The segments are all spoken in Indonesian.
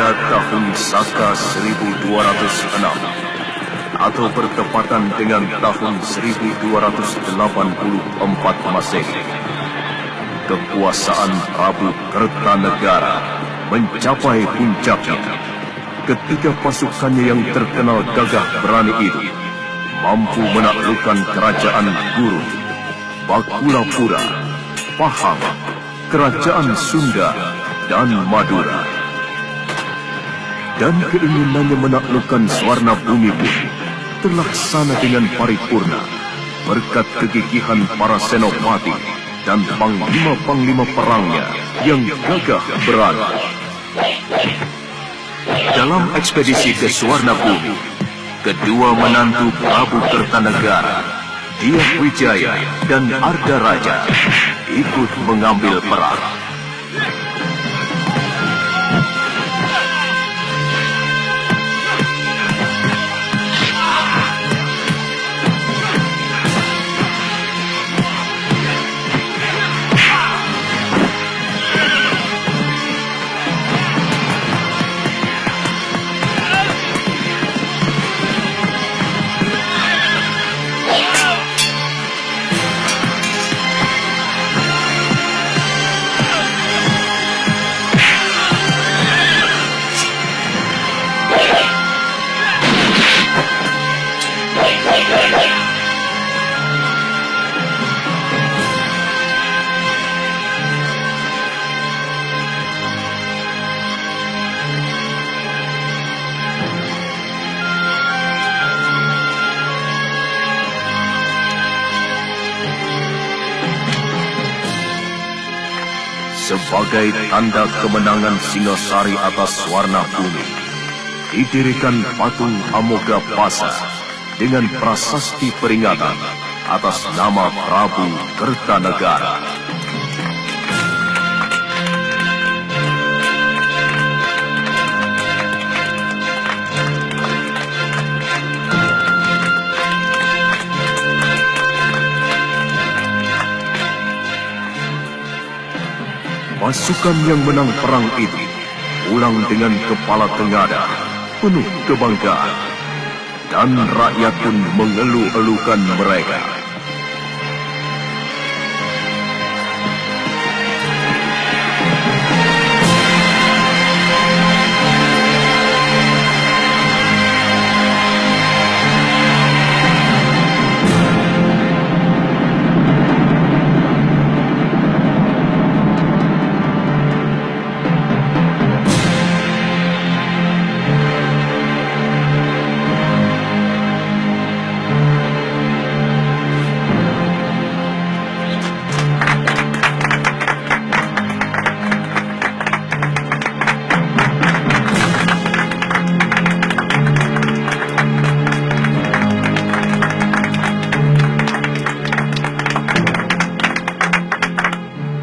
pada tahun Saka 1206 atau bertepatan dengan tahun 1284 Masehi, kekuasaan Prabu Kertanegara mencapai puncaknya ketika pasukannya yang terkenal gagah berani itu mampu menaklukkan kerajaan Gurun, Bakulapura, Pahang, kerajaan Sunda, dan Madura. Dan keinginannya menaklukkan Swarna Bumi pun terlaksana dengan paripurna berkat kegigihan para senopati dan panglima-panglima perangnya yang gagah berani. Dalam ekspedisi ke Swarna Bumi, kedua menantu Prabu Kertanegara, Dyah Wijaya dan Arda Raja, ikut mengambil perang. Sebagai tanda kemenangan Singasari atas Swarna Bumi, didirikan patung Amogapasa dengan prasasti peringatan atas nama Prabu Kertanegara. Pasukan yang menang perang itu pulang dengan kepala tengadah, penuh kebanggaan, dan rakyat pun mengeluh-elukan mereka.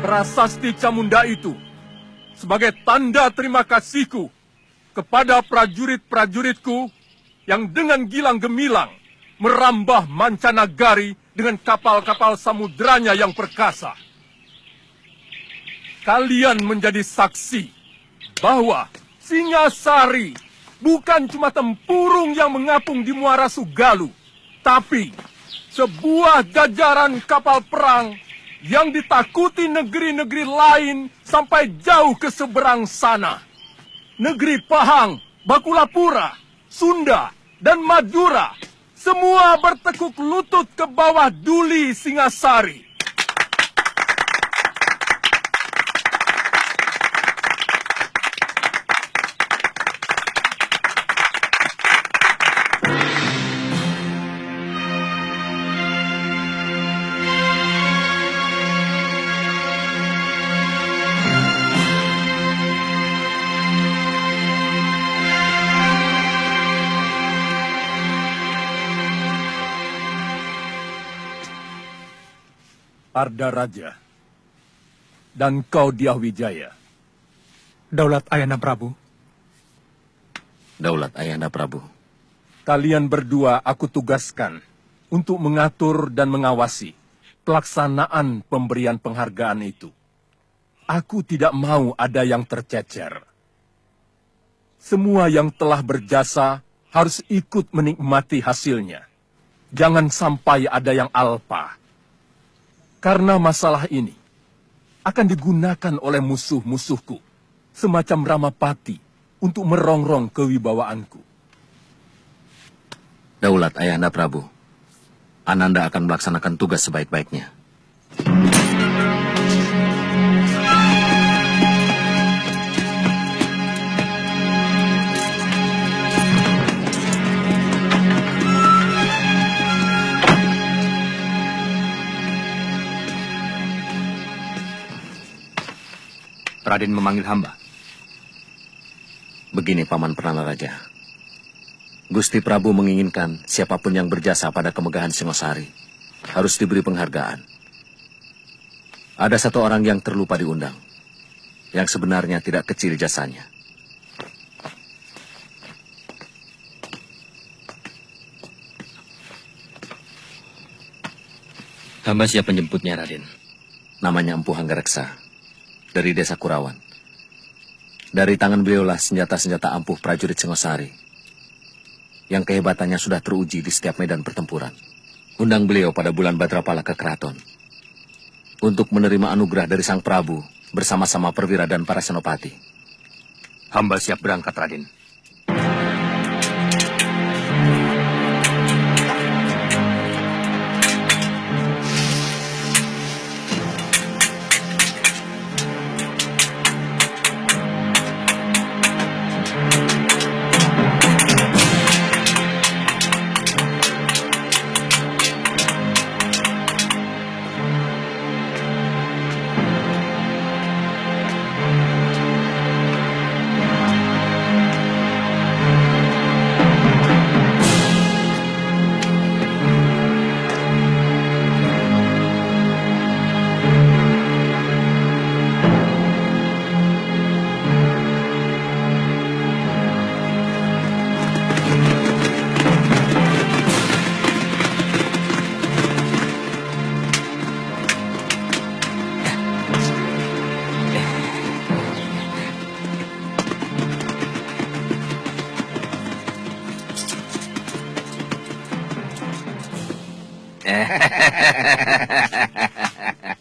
Prasasti Camunda itu sebagai tanda terima kasihku kepada prajurit-prajuritku yang dengan gilang gemilang merambah mancanagari dengan kapal-kapal samudranya yang perkasa. Kalian menjadi saksi bahwa Singasari bukan cuma tempurung yang mengapung di Muara Sugalu, tapi sebuah jajaran kapal perang yang ditakuti negeri-negeri lain sampai jauh ke seberang sana. Negeri Pahang, Bakulapura, Sunda, dan Madura, semua bertekuk lutut ke bawah duli Singasari. Arda Raja, dan kau Dyah Wijaya. Daulat Ayahanda Prabu. Daulat Ayahanda Prabu. Kalian berdua aku tugaskan untuk mengatur dan mengawasi pelaksanaan pemberian penghargaan itu. Aku tidak mau ada yang tercecer. Semua yang telah berjasa harus ikut menikmati hasilnya. Jangan sampai ada yang alpa. Karena masalah ini akan digunakan oleh musuh-musuhku, semacam Ramapati, untuk merongrong kewibawaanku. Daulat Ayahanda Prabu, Ananda akan melaksanakan tugas sebaik-baiknya. Raden memanggil hamba. Begini, Paman Perdana Raja. Gusti Prabu menginginkan siapapun yang berjasa pada kemegahan Singosari harus diberi penghargaan. Ada satu orang yang terlupa diundang, yang sebenarnya tidak kecil jasanya. Hamba siap menjemputnya, Raden. Namanya Empu Hanggareksa, dari desa Kurawan. Dari tangan beliaulah senjata-senjata ampuh prajurit Singosari, yang kehebatannya sudah teruji di setiap medan pertempuran. Undang beliau pada bulan Badrapala ke keraton, untuk menerima anugerah dari Sang Prabu, bersama-sama perwira dan para senopati. Hamba siap berangkat, Raden.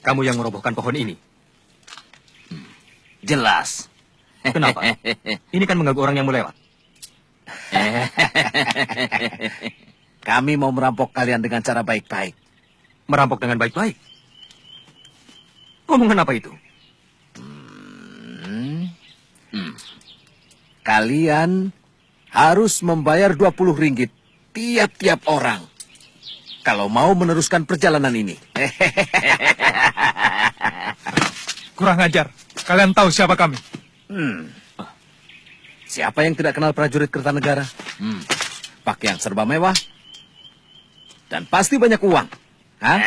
Kamu yang merobohkan pohon ini? Jelas. Kenapa? Ini kan mengganggu orang yang mau lewat. Kami mau merampok kalian dengan cara baik-baik. Merampok dengan baik-baik? Omongan apa itu? Kalian harus membayar 20 ringgit tiap-tiap orang kalau mau meneruskan perjalanan ini. Kurang ajar. Kalian tahu siapa kami? Siapa yang tidak kenal prajurit Kertanegara? Pakaian serba mewah. Dan pasti banyak uang. Hah?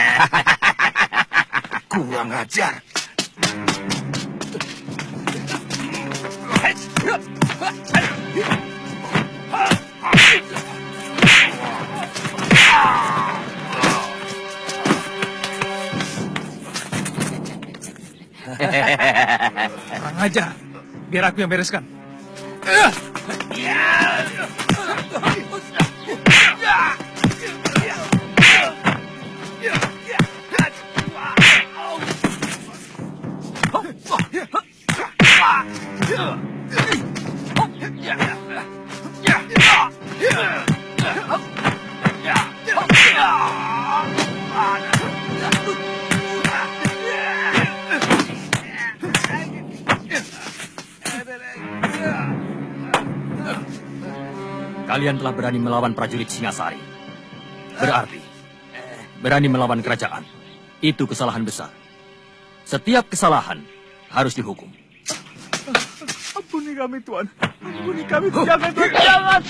Kurang ajar. Kurang ajar. Biar aku yang bereskan. Kalian telah berani melawan prajurit Singasari. Berarti berani melawan kerajaan. Itu kesalahan besar. Setiap kesalahan harus dihukum. Ampuni kami, Tuan. Ampuni kami. Jangan, Tuan. Jangan.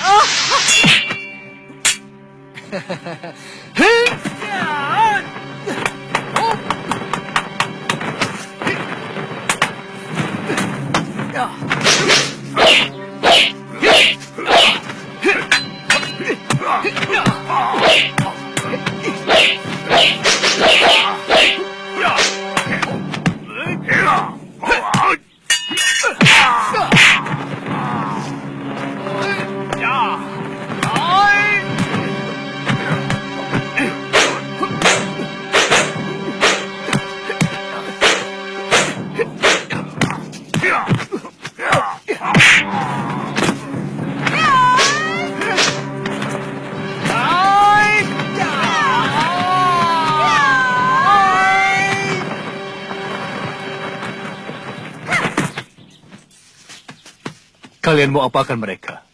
Kalian mau apakan mereka?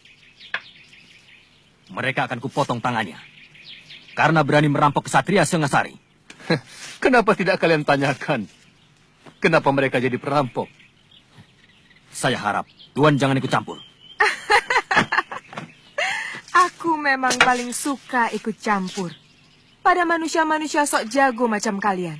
Mereka akan kupotong tangannya. Karena berani merampok kesatria Singasari. Kenapa tidak kalian tanyakan? Kenapa mereka jadi perampok? Saya harap Tuan jangan ikut campur. Aku memang paling suka ikut campur pada manusia-manusia sok jago macam kalian.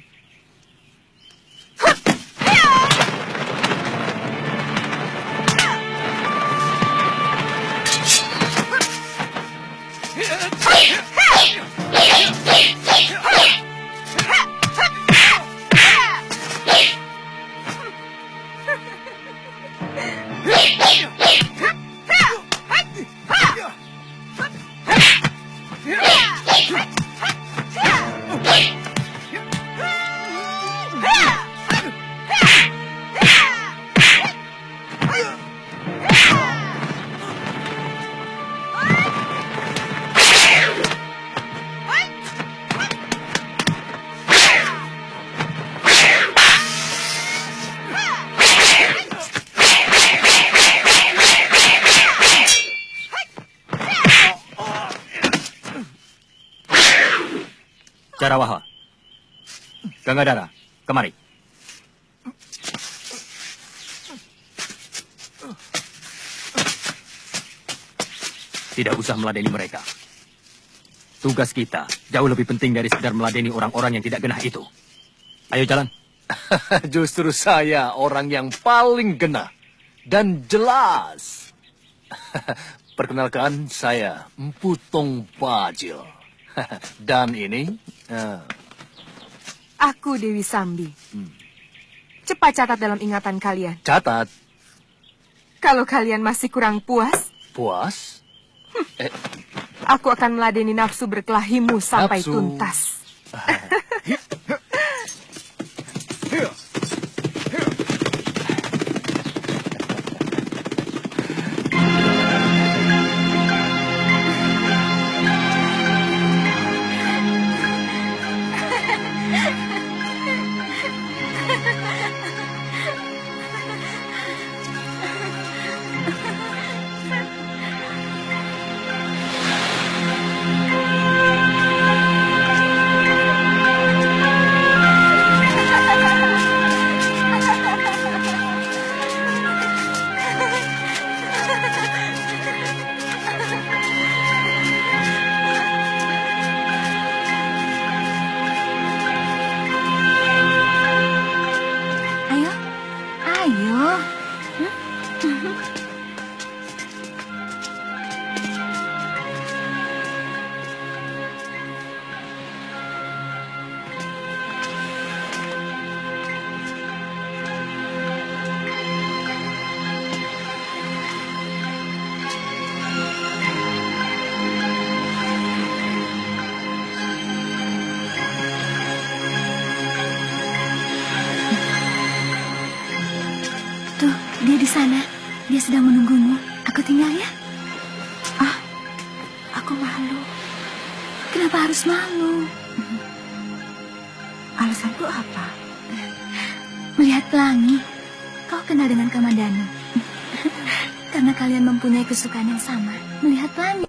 Jarawaha, Gangadara, kemari. Tidak usah meladeni mereka. Tugas kita jauh lebih penting dari sekedar meladeni orang-orang yang tidak genah itu. Ayo jalan. Justru saya orang yang paling genah dan jelas. Perkenalkan, saya Empu Tong Bajil. Dan ini... Aku Dewi Sambi. Cepat catat dalam ingatan kalian. Catat. Kalau kalian masih kurang puas, Puas? aku akan meladeni nafsu berkelahimu sampai Nafsu. tuntas. Ayo, ayo. Tuh, dia di sana. Dia sedang menunggumu. Aku tinggal ya. Ah, aku malu. Kenapa harus malu? Alasanku apa? Melihat pelangi. Kau kenal dengan Kamandanu. Karena kalian mempunyai kesukaan yang sama. Melihat pelangi.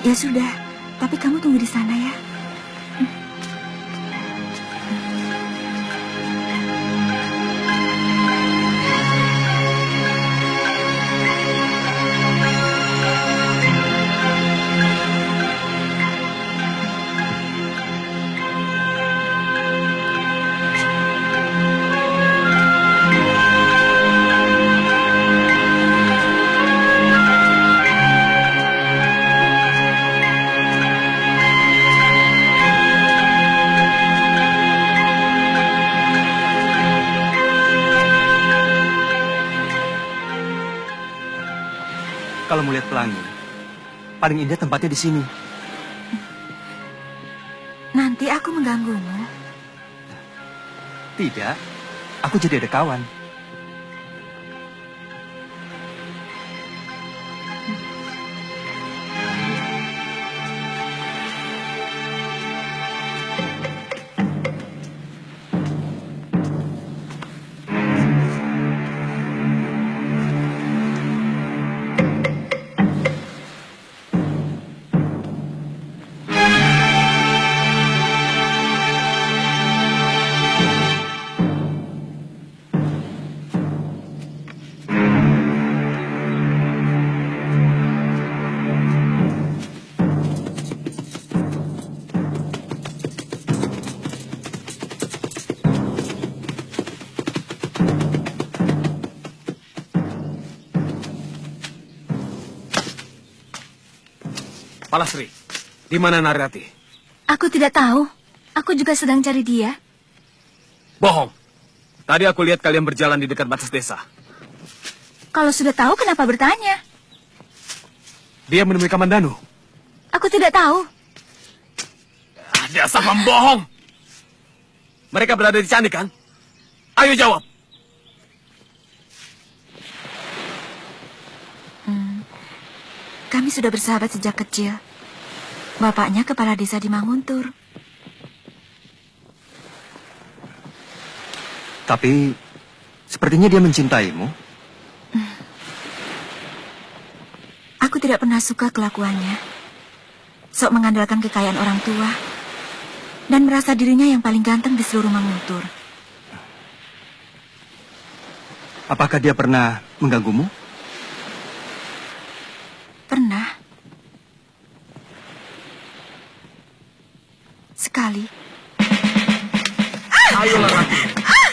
Ya sudah, tapi kamu tunggu di sana ya. Kalau mau lihat pelangi, paling indah tempatnya di sini. Nanti aku mengganggumu. Tidak, aku jadi ada kawan. Palastri, di mana Narirati? Aku tidak tahu. Aku juga sedang cari dia. Bohong. Tadi aku lihat kalian berjalan di dekat batas desa. Kalau sudah tahu, kenapa bertanya? Dia menemui Kamandanu. Aku tidak tahu. Dasar pembohong. Mereka berada di candi, kan? Ayo jawab. Kami sudah bersahabat sejak kecil. Bapaknya kepala desa di Manguntur. Tapi sepertinya dia mencintaimu. Aku tidak pernah suka kelakuannya. Sok mengandalkan kekayaan orang tua. Dan merasa dirinya yang paling ganteng di seluruh Manguntur. Apakah dia pernah mengganggumu? Pernah. Sekali. Ayolah, Rati.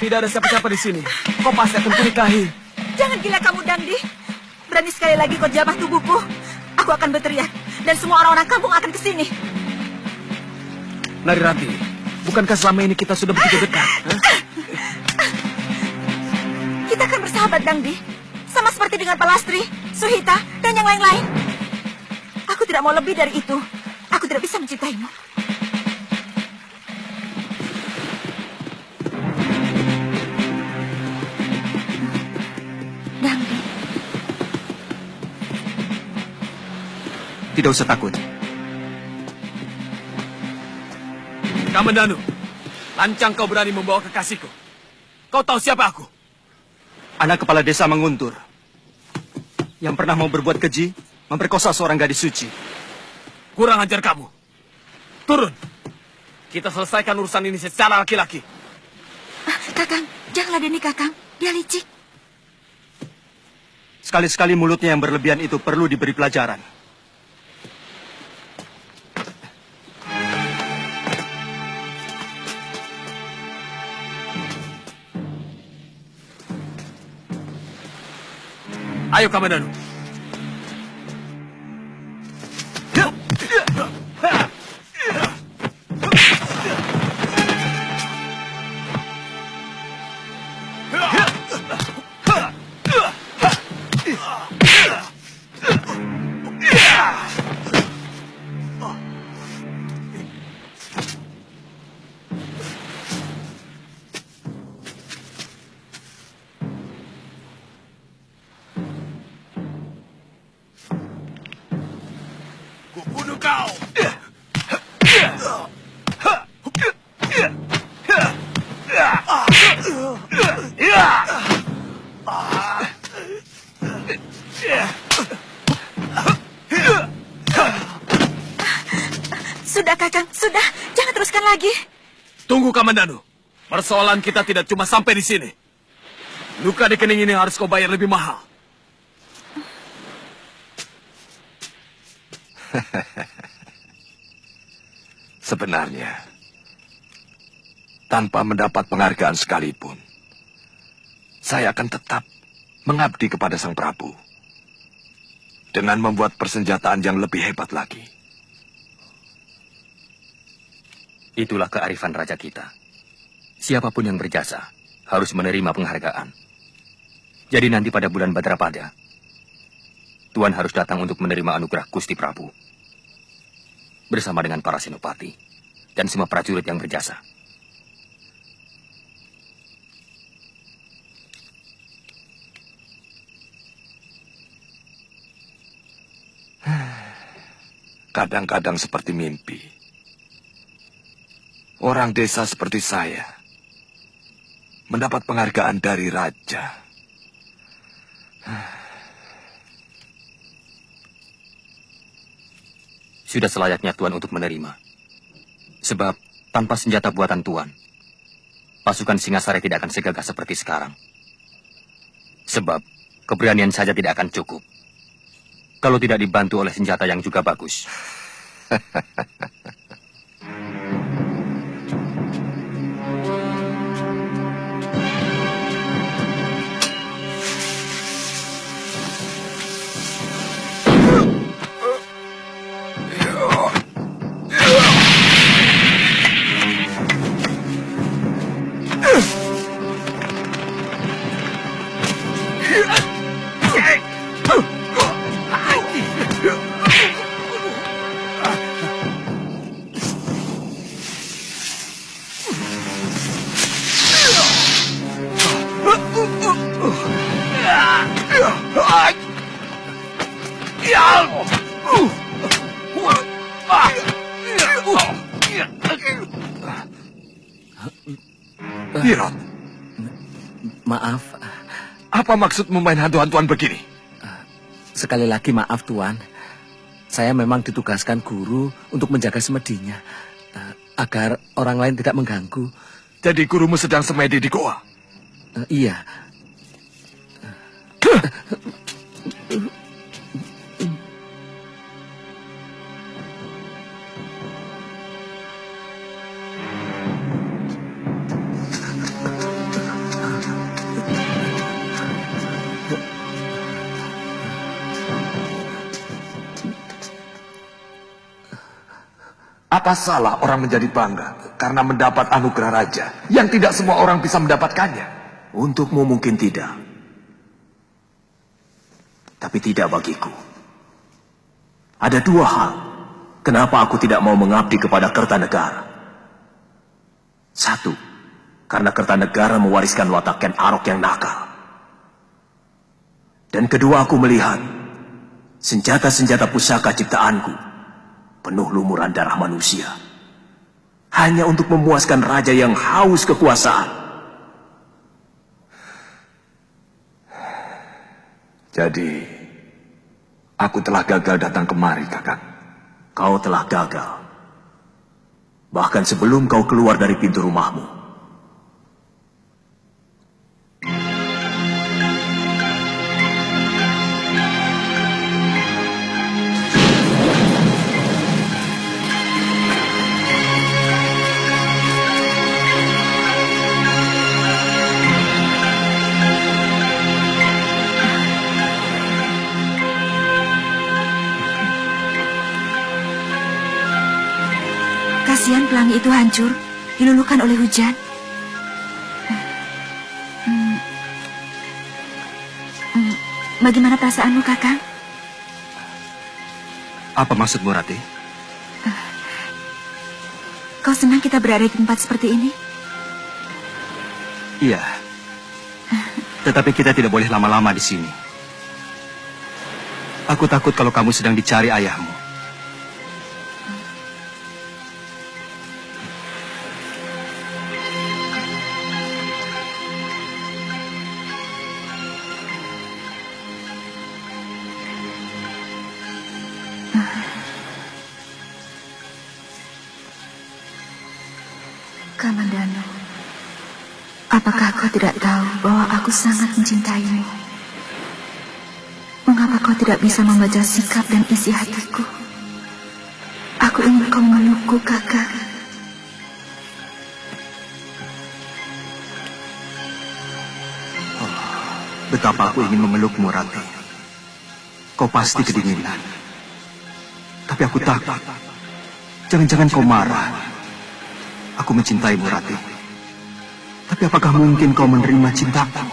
Tidak ada siapa-siapa di sini. Kau pasti akan kunikahi. Jangan gila kamu, Dangdi. Berani sekali lagi kau jabah tubuhku. Aku akan berteriak. Dan semua orang-orang kampung akan kesini. Narirati, bukankah selama ini kita sudah begitu dekat? Kita akan bersahabat, Dangdi. Sama seperti dengan Palastri, Suhita, dan yang lain-lain. Aku tidak mau lebih dari itu. Aku tidak bisa mencintaimu. Dangdi. Tidak usah takut. Kamandanu, lancang kau berani membawa kekasihku. Kau tahu siapa aku? Anak kepala desa Manguntur. Yang pernah mau berbuat keji, memperkosa seorang gadis suci. Kurang ajar kamu. Turun. Kita selesaikan urusan ini secara laki-laki. Kakang, jangan ladeni Kakang. Dia licik. Sekali-sekali mulutnya yang berlebihan itu perlu diberi pelajaran. Ayo, Kamandanu. Kubunuh kau! Sudah, Kakang. Sudah. Jangan teruskan lagi. Tunggu, Kamandanu. Persoalan kita tidak cuma sampai di sini. Luka di kening ini harus kau bayar lebih mahal. Sebenarnya, tanpa mendapat penghargaan sekalipun, saya akan tetap mengabdi kepada Sang Prabu dengan membuat persenjataan yang lebih hebat lagi. Itulah kearifan raja kita. Siapapun yang berjasa harus menerima penghargaan. Jadi nanti pada bulan Badrapada, Tuan harus datang untuk menerima anugerah Gusti Prabu. Bersama dengan para senopati dan semua prajurit yang berjasa. Kadang-kadang seperti mimpi. Orang desa seperti saya mendapat penghargaan dari raja. Sudah selayaknya Tuan untuk menerima. Sebab tanpa senjata buatan Tuan, pasukan Singasari tidak akan segagah seperti sekarang. Sebab keberanian saja tidak akan cukup kalau tidak dibantu oleh senjata yang juga bagus. Maaf, Apa maksudmu main hantu-hantuan begini? sekali lagi maaf Tuan. Saya memang ditugaskan guru untuk menjaga semedinya, agar orang lain tidak mengganggu. Jadi gurumu sedang semedi di goa? Iya. Apa salah orang menjadi bangga karena mendapat anugerah raja yang tidak semua orang bisa mendapatkannya? Untukmu mungkin tidak. Tapi tidak bagiku. Ada dua hal kenapa aku tidak mau mengabdi kepada Kertanegara. Satu, karena Kertanegara mewariskan watak Ken Arok yang nakal. Dan kedua, aku melihat senjata-senjata pusaka ciptaanku penuh lumuran darah manusia. Hanya untuk memuaskan raja yang haus kekuasaan. Jadi, aku telah gagal datang kemari, Kakak. Kau telah gagal. Bahkan sebelum kau keluar dari pintu rumahmu. Kasihan pelangi itu hancur, diluluhkan oleh hujan. Bagaimana perasaanmu, Kakang? Apa maksudmu, Rati? Kau senang kita berada di tempat seperti ini? Iya. Tetapi kita tidak boleh lama-lama di sini. Aku takut kalau kamu sedang dicari ayahmu. Kamandano, apakah kau tidak tahu bahwa aku sangat mencintaimu? Mengapa kau tidak bisa membaca sikap dan isi hatiku? Aku ingin kau memelukku, Kakak. Betapa aku ingin memelukmu, Rati. Kau pasti kedinginan. Tapi aku takut. Jangan-jangan kau marah. Aku mencintaimu, Rati. Tapi apakah mungkin kau menerima cintaku?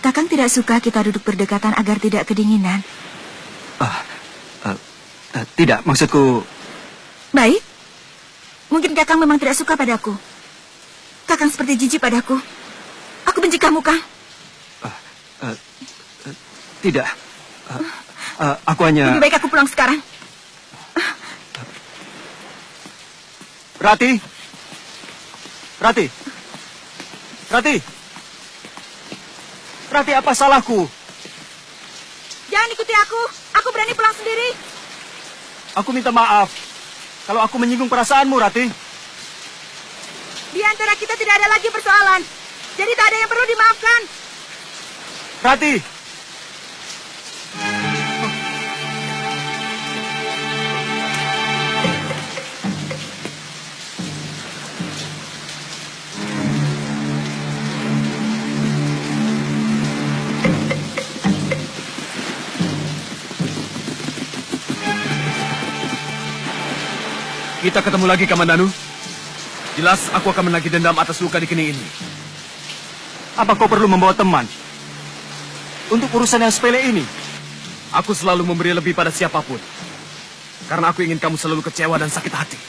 Kakang tidak suka kita duduk berdekatan agar tidak kedinginan. Tidak, maksudku... Baik. Mungkin Kakang memang tidak suka padaku. Kakang seperti jijik padaku. Aku benci kamu, Kang. Tidak. Aku hanya... Lebih baik aku pulang sekarang. Rati! Rati! Rati! Rati, apa salahku? Jangan ikuti aku. Aku berani pulang sendiri. Aku minta maaf kalau aku menyinggung perasaanmu, Rati. Di antara kita tidak ada lagi persoalan. Jadi tak ada yang perlu dimaafkan. Rati! Kita ketemu lagi, Kamandanu. Jelas aku akan menagih dendam atas luka di kening ini. Apa kau perlu membawa teman? Untuk urusan yang sepele ini? Aku selalu memberi lebih pada siapapun. Karena aku ingin kamu selalu kecewa dan sakit hati.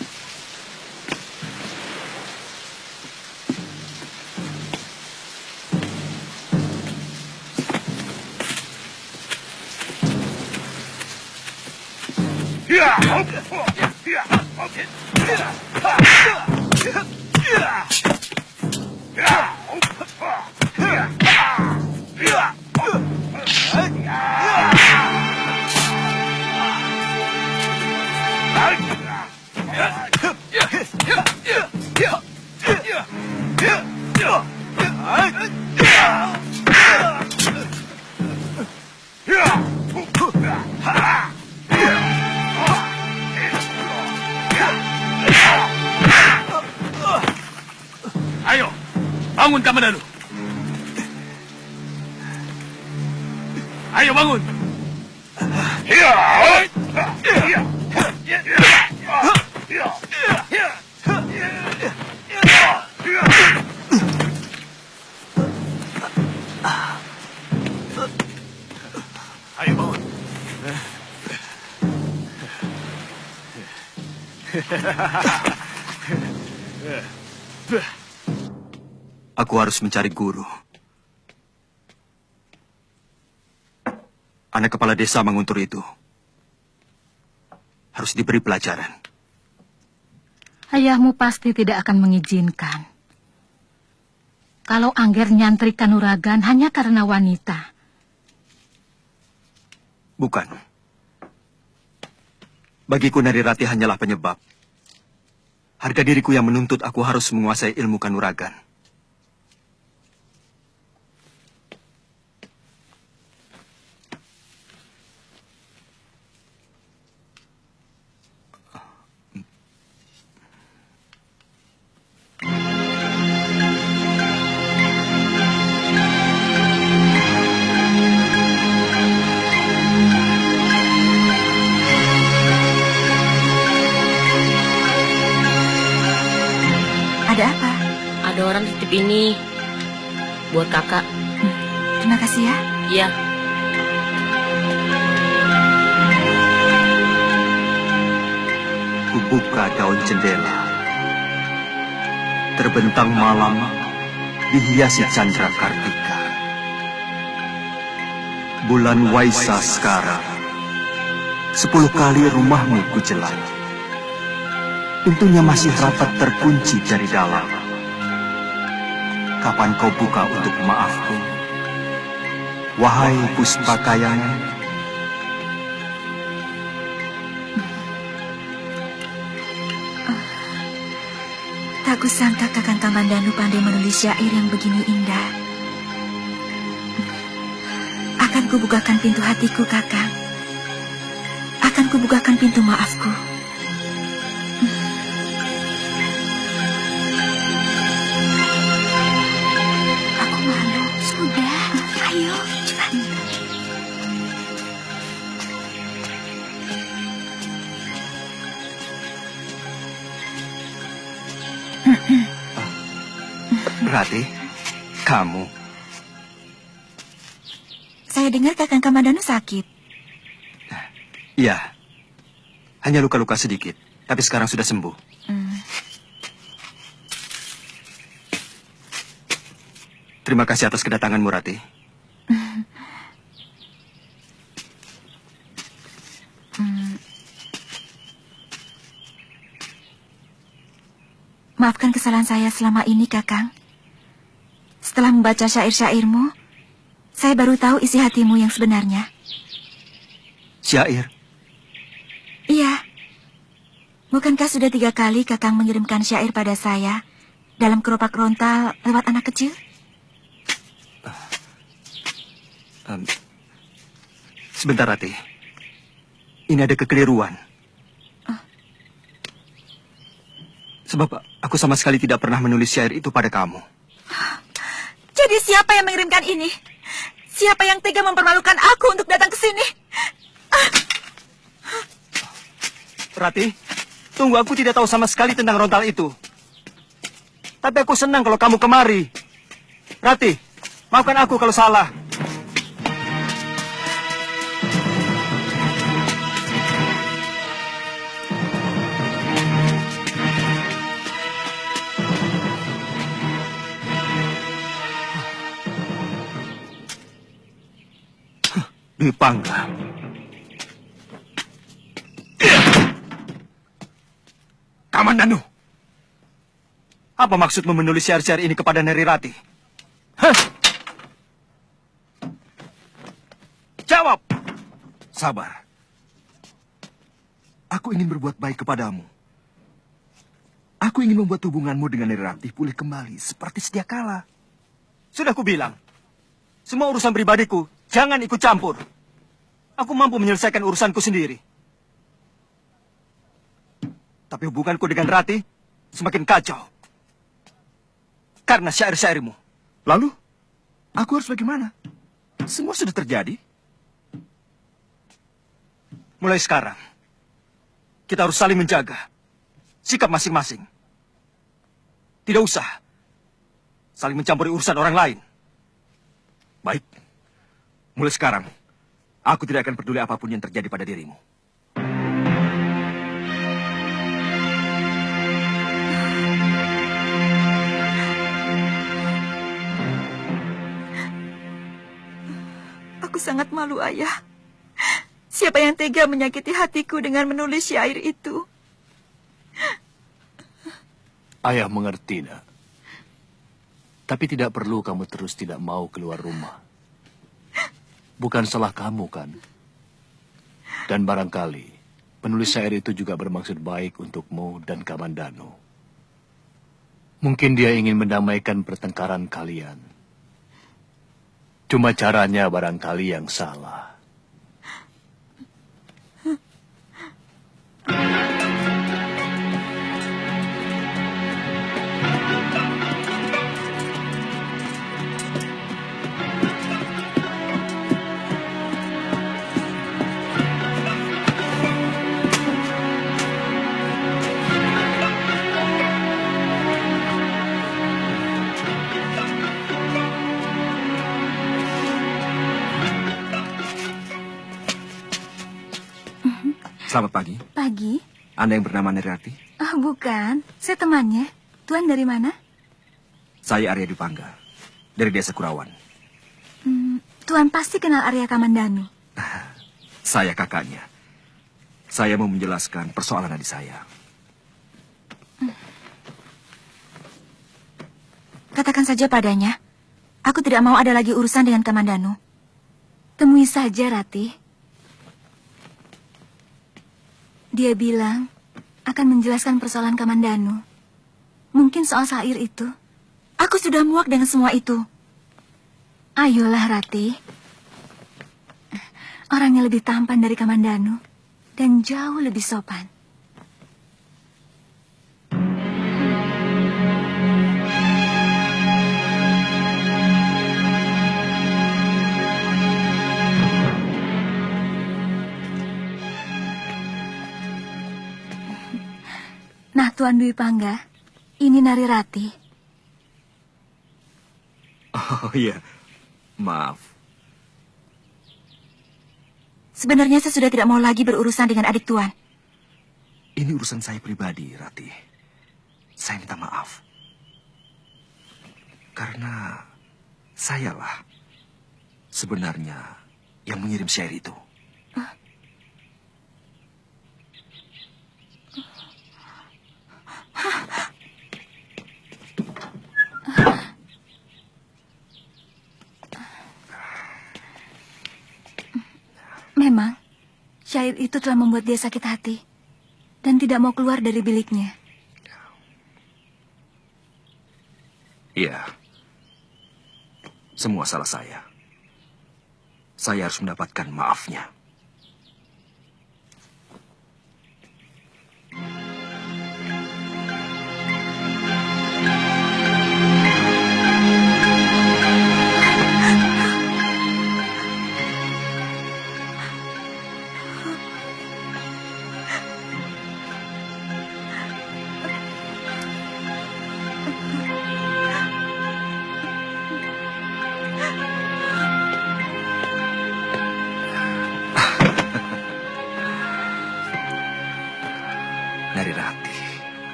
Ayo, bangun Kamandanu. Ayo bangun. Ayo bangun. Aku harus mencari guru. Anak kepala desa Manguntur itu harus diberi pelajaran. Ayahmu pasti tidak akan mengizinkan. Kalau Angger nyantri Kanuragan hanya karena wanita. Bukan. Bagiku Narirati hanyalah penyebab. Harga diriku yang menuntut aku harus menguasai ilmu Kanuragan. Ada apa? Ada orang titip ini buat kakak. Terima kasih ya. Iya. Kubuka daun jendela. Terbentang malam dihiasi candra kartika. Bulan Waisa sekarang. 10 kali rumahmu kujelat. Pintunya masih rapat terkunci dari dalam. Kapan kau buka untuk maafku? Wahai Puspakayangan. Tak kusangka Kakang Kamandanu pandai menulis syair yang begini indah. Akan kubukakan pintu hatiku, Kakang. Akan kubukakan pintu maafku. Ayo, cepat. Rati, kamu. Saya dengar Kakang Kamandanu sakit. Iya. Hanya luka-luka sedikit, tapi sekarang sudah sembuh. Terima kasih atas kedatanganmu, Rati. Maafkan kesalahan saya selama ini, Kakang. Setelah membaca syair-syairmu, saya baru tahu isi hatimu yang sebenarnya. Syair? Iya. Bukankah sudah 3 kali Kakang mengirimkan syair pada saya dalam keropak rontal lewat anak kecil? Sebentar, Rati. Ini ada kekeliruan. Sebab aku sama sekali tidak pernah menulis syair itu pada kamu. Jadi siapa yang mengirimkan ini? Siapa yang tega mempermalukan aku untuk datang ke sini? Rati, tunggu, aku tidak tahu sama sekali tentang rontal itu. Tapi aku senang kalau kamu kemari. Rati, maafkan aku kalau salah. Dwi Pangga. Kamandanu. Apa maksudmu menulis syair-syair ini kepada Neri Rati? Hah? Jawab! Sabar. Aku ingin berbuat baik kepadamu. Aku ingin membuat hubunganmu dengan Neri Rati pulih kembali seperti sedia kala. Sudah kubilang, semua urusan pribadiku jangan ikut campur. Aku mampu menyelesaikan urusanku sendiri. Tapi hubunganku dengan Rati semakin kacau. Karena syair-syairmu. Lalu, aku harus bagaimana? Semua sudah terjadi. Mulai sekarang, kita harus saling menjaga sikap masing-masing. Tidak usah saling mencampuri urusan orang lain. Baik. Mulai sekarang, aku tidak akan peduli apapun yang terjadi pada dirimu. Aku sangat malu, Ayah. Siapa yang tega menyakiti hatiku dengan menulis syair itu? Ayah mengerti, nak. Tapi tidak perlu kamu terus tidak mau keluar rumah. Bukan salah kamu, kan? Dan barangkali penulis syair itu juga bermaksud baik untukmu dan Kamandanu. Mungkin dia ingin mendamaikan pertengkaran kalian. Cuma caranya barangkali yang salah. Selamat pagi. Pagi? Anda yang bernama Neri Rati? Oh, bukan. Saya temannya. Tuan dari mana? Saya Arya Dipangga, dari Desa Kurawan. Tuan pasti kenal Arya Kamandanu. Saya kakaknya. Saya mau menjelaskan persoalan adik saya. Katakan saja padanya. Aku tidak mau ada lagi urusan dengan Kamandanu. Temui saja, Rati. Dia bilang akan menjelaskan persoalan Kamandanu. Mungkin soal syair itu. Aku sudah muak dengan semua itu. Ayolah, Rati. Orangnya lebih tampan dari Kamandanu dan jauh lebih sopan. Nah, Tuan Dwi Pangga, ini Nari Rati. Oh iya, maaf. Sebenarnya saya sudah tidak mau lagi berurusan dengan adik Tuan. Ini urusan saya pribadi, Rati. Saya minta maaf. Karena sayalah sebenarnya yang mengirim syair itu. Memang, syair itu telah membuat dia sakit hati dan tidak mau keluar dari biliknya. Iya. Semua salah saya. Saya harus mendapatkan maafnya.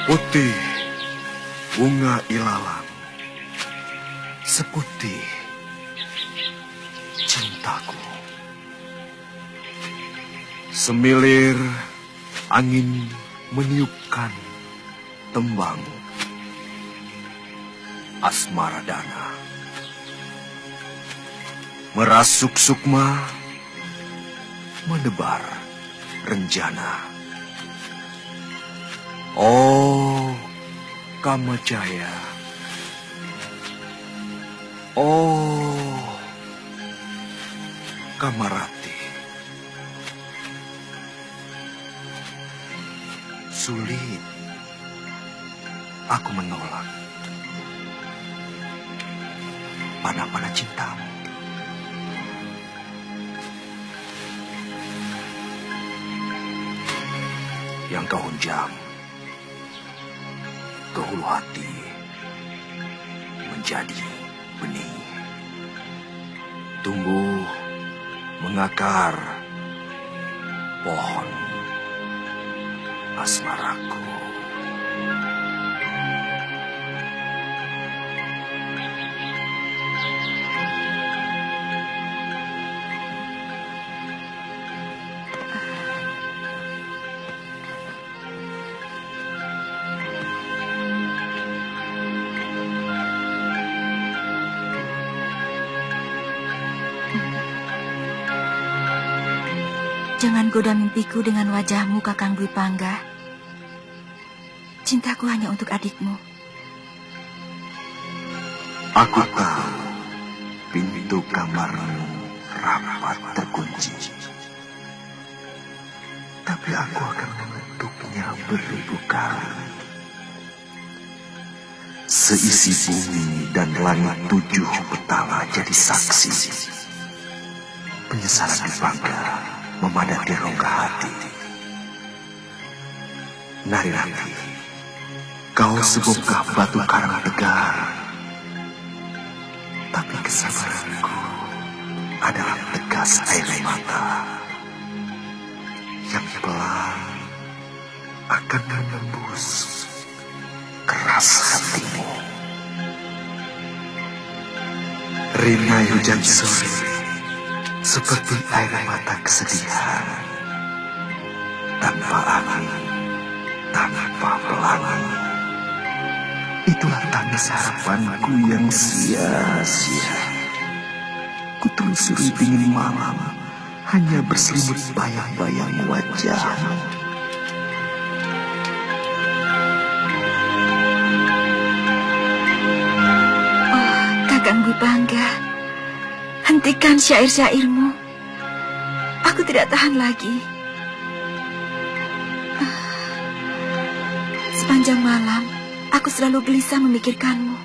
Putih bunga ilalang, seputih cintaku. Semilir angin meniupkan tembang asmara dana. Merasuk sukma, menebar renjana. Oh, Kamajaya. Oh, Kamarati. Sulit aku menolak panah-panah cintamu. Yang kau hunjam ke hulu hati menjadi benih, tumbuh mengakar pohon asmaraku. Jangan goda mimpiku dengan wajahmu, Kakang Dwi Pangga. Cintaku hanya untuk adikmu. Aku tahu pintu kamarmu rapat terkunci, tapi aku akan mengetuknya beribu kali. Seisi bumi dan langit 7 petala jadi saksi. Penyesalan Dwi Pangga memadati rongga hati. Narirati, kau sebongkah batu karang tegar, tapi kesabaranku adalah tegas air mata yang pelan akan menembus keras hatimu. Rinai hujan sore seperti air mata kesedihan, tanpa angin, tanpa pelangi. Itulah tangis harapanku yang sia-sia. Kutelusuri dingin malam, hanya berselimut bayang-bayang wajahmu. Oh, Kakang Dwi Pangga, hentikan syair-syairmu. Aku tidak tahan lagi. Sepanjang malam, aku selalu gelisah memikirkanmu.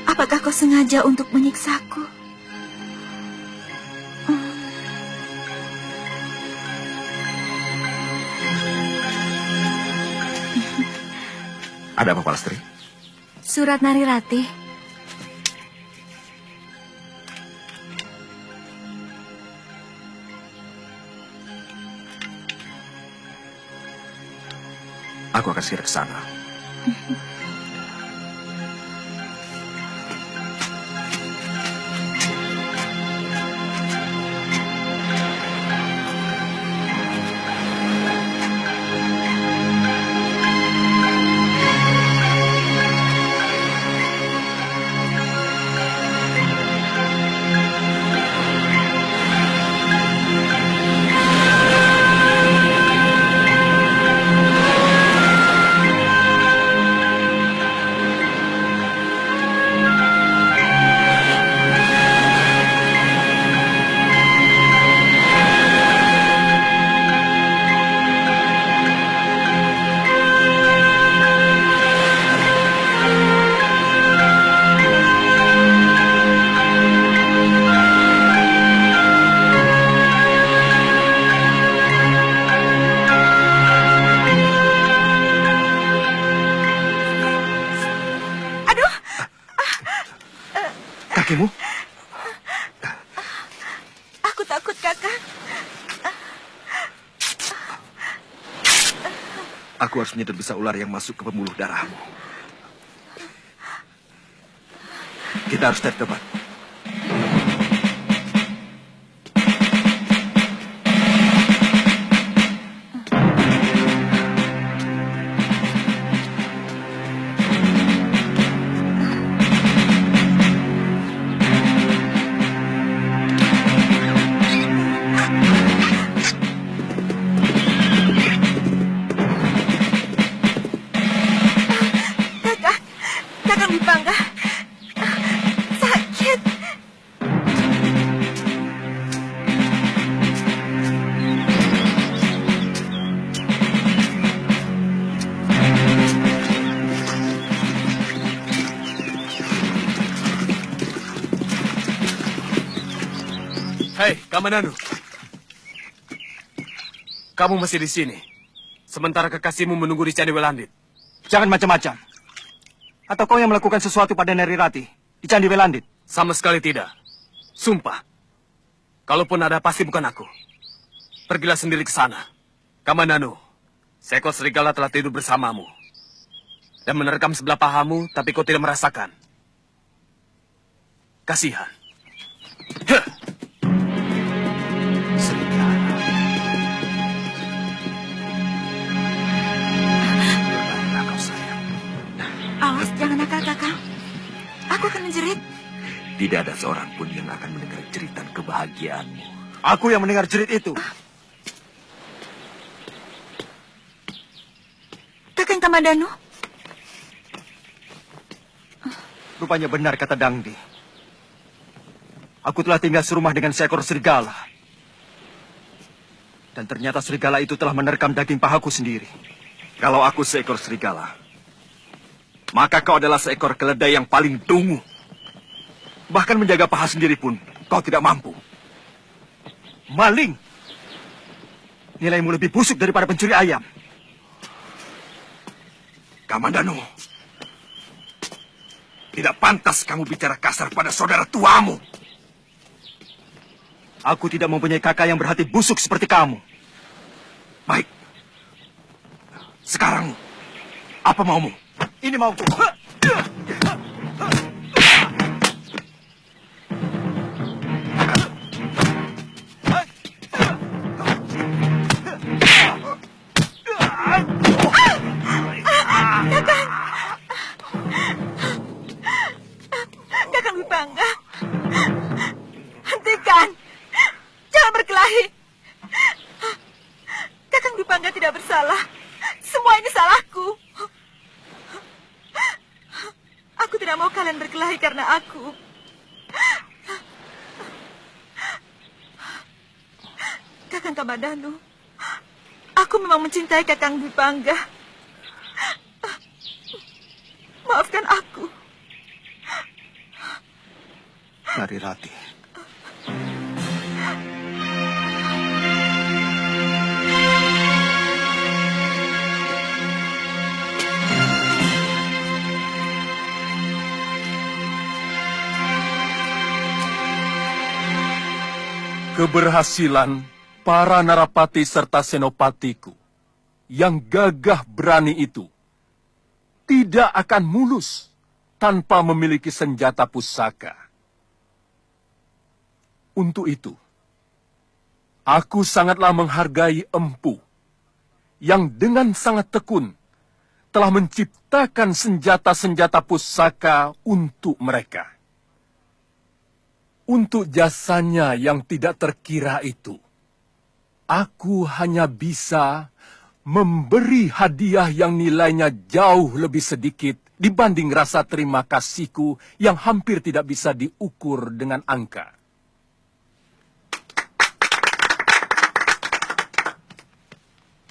Apakah kau sengaja untuk menyiksaku? Ada apa, Palastri? Surat Narirati. Aku akan segera ke sana. Kakimu? Aku takut, Kakang. Aku harus menyedot bisa ular yang masuk ke pembuluh darahmu. Kita harus cari tempat. Kakang Bipangga. Sakit. Hei, Kamananu. Kamu masih di sini. Sementara kekasihmu menunggu di Candi Welandit. Jangan macam-macam. Atau kau yang melakukan sesuatu pada Neri Rati di Candi Welandit? Sama sekali tidak. Sumpah. Kalaupun ada, pasti bukan aku. Pergilah sendiri ke sana. Kamananu, seekor serigala telah tidur bersamamu. Dan menerkam sebelah pahamu, tapi kau tidak merasakan. Kasihan. Huh. Awas, jangan nakal, Kakang. Aku akan menjerit. Tidak ada seorang pun yang akan mendengar jeritan kebahagiaanmu. Aku yang mendengar jerit itu. Kakang Kamandanu. Rupanya benar kata Dangdi. Aku telah tinggal serumah dengan seekor serigala. Dan ternyata serigala itu telah menerkam daging pahaku sendiri. Kalau aku seekor serigala, maka kau adalah seekor keledai yang paling dungu. Bahkan menjaga paha sendiri pun kau tidak mampu. Maling! Nilaimu lebih busuk daripada pencuri ayam. Kamandanu, tidak pantas kamu bicara kasar pada saudara tuamu. Aku tidak mempunyai kakak yang berhati busuk seperti kamu. Baik. Sekarang, apa maumu? Ini mauku. Kakang Bipangga. Hentikan. Jangan berkelahi. Kakang Bipangga tidak bersalah. Semua ini salahku. Aku tidak mau kalian berkelahi karena aku. Kakang Kamandanu, aku memang mencintai Kakang Bipangga. Maafkan aku. Nari Rati. Keberhasilan para narapati serta senopatiku yang gagah berani itu tidak akan mulus tanpa memiliki senjata pusaka. Untuk itu, aku sangatlah menghargai Empu yang dengan sangat tekun telah menciptakan senjata-senjata pusaka untuk mereka. Untuk jasanya yang tidak terkira itu, aku hanya bisa memberi hadiah yang nilainya jauh lebih sedikit dibanding rasa terima kasihku yang hampir tidak bisa diukur dengan angka.